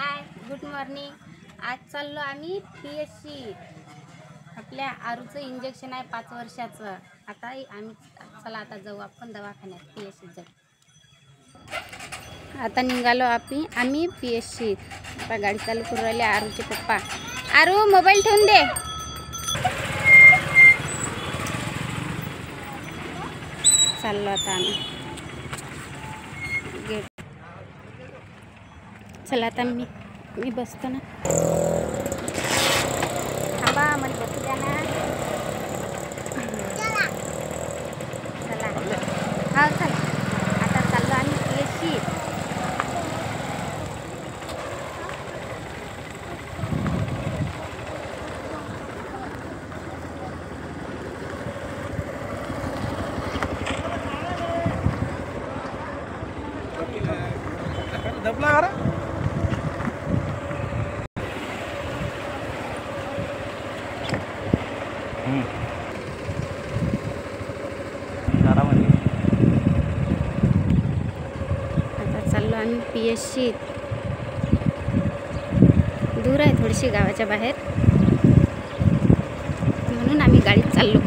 हाय, good morning. आज चाललो आम्ही PSC। आपल्या आरूचं इंजेक्शन आहे 5 वर्षाचं। आता आम्ही चला आता जाऊ आपण दवाखान्यात PSC जाऊ। आता निघालो आम्ही PSC। आता गाडी चालू करू राहिले आरूचे पप्पा। आरू मोबाईल ठेवून दे। चाललो आता आम्ही गेट। चला आता मी बसतो ना। थांबा मला बसू द्या ना। चला हा चला आता चाललो आम्ही PSC। आता चाललो आम्ही PSC। दूर आहे थोडीशी गावाच्या बाहेर, म्हणून आम्ही गाडीत चाललो।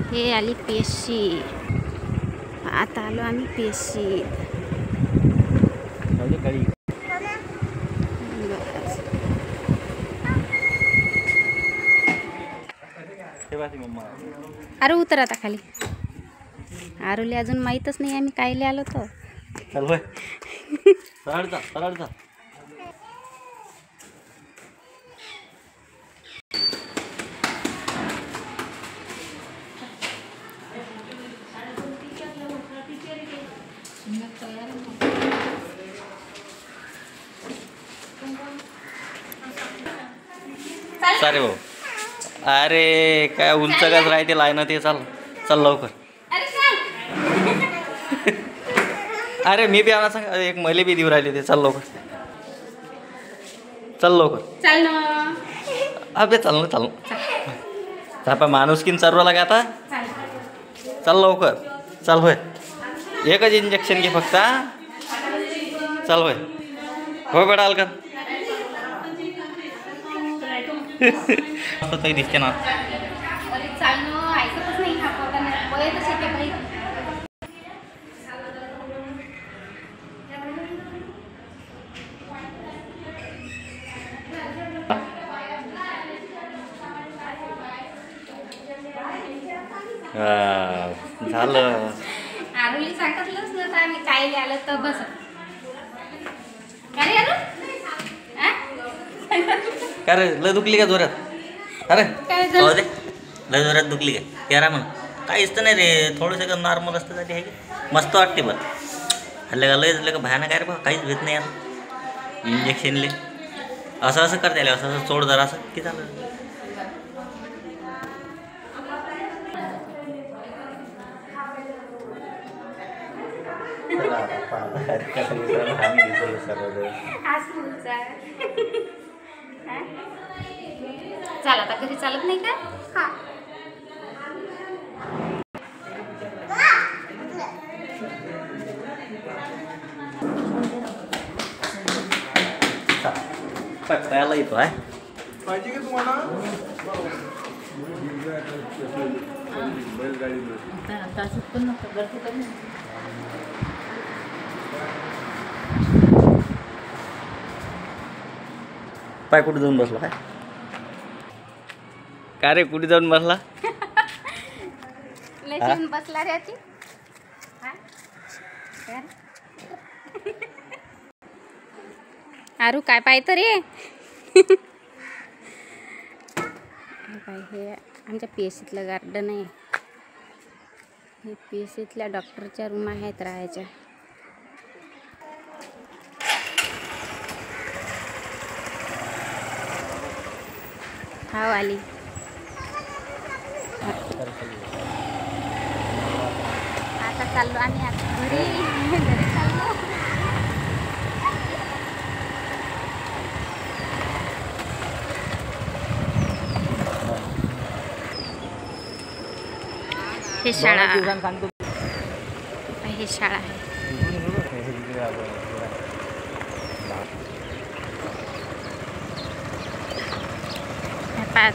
हे आली PSC। आता आलो आम्ही PSC। अरे उतर आता खाली। आरूले अजून माहीतच नाही आम्ही कायले आलो तो। सारे भाऊ, अरे काय उंच गज राहते लायन ते। चल लवकर। अरे मी बी आणा सांग, एक मले बी देऊ राहिले ते। चल लवकर चल ना। अबे चल ना थापा माणूसकीन सर्व लागा आता। चल लवकर चल। होय एकच इंजेक्शन घे फक्त। चल होय बेटा अलका असं दिसते ना। अरे चाल ना, ऐकतच नाही हा पोरगा। वयच आहे बाई। झालं। आरूला सांगितलंच ना तर आम्ही काय आलं तर बस। काय आरू काय रे लय दुखली का जोरात? अरे काय झालं? दे लय जोरात दुखली का? यारा मग काहीच तर नाही रे, थोडंसं नॉर्मल असतं साठी आहे की मस्त वाटते बघ। हल्ले का लय झालं का भयानक आहे रे बा, काहीच भेट नाही यार इंजेक्शनले। असं करता येईल, असं सोड जरा असं की झालं। चल आता घरी चालत नाही का? हा पळायला येतो आहे पाहिजे का तुम्हाला? पाय कुठे जाऊन बसला? काय रे कुठे जाऊन बसला? लेकिन बसला रे ती। आरू काय पाहतो रे? काय हे आमच्या पी एस सीतलं गार्डन आहे. हे पी एस सीतल्या डॉक्टरच्या रूम आहेत राहायच्या. हाव आली. आता चाललो आम्ही आता घरी चाललो. हे शाळा हे शाळा आहे.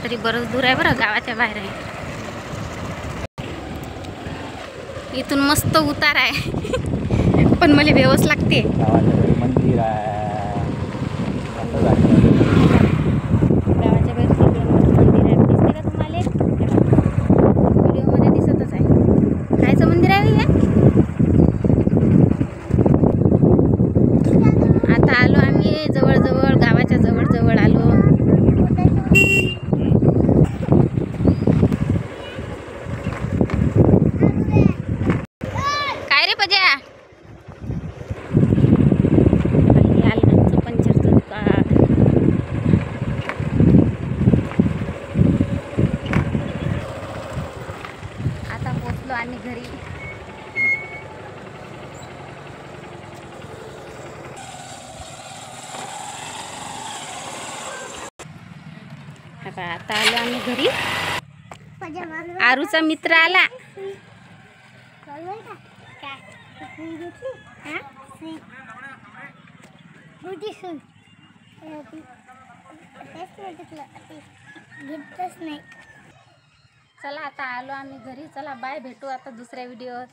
तरी बरंच दूर आहे बरं, गावाच्या बाहेर आहे. इथून मस्त उतार आहे पण मला व्यवस्थ लागते. मंदिर आहे, गावाच्या बाहेर मंदिर आहे. दिसते का तुम्हाला? व्हिडिओमध्ये दिसतच आहे. कायचं मंदिर आहे हे? आता आलो आम्ही जवळजवळ, गावाच्या जवळ आलो. काय रे पजा? आलचं पंचरचं दुकान. आता पोचलो आम्ही घरी. आता आलो आम्ही घरी. आरूचा मित्र आला. चला आता आलो आम्ही घरी. चला बाय, भेटू आता दुसऱ्या व्हिडिओत.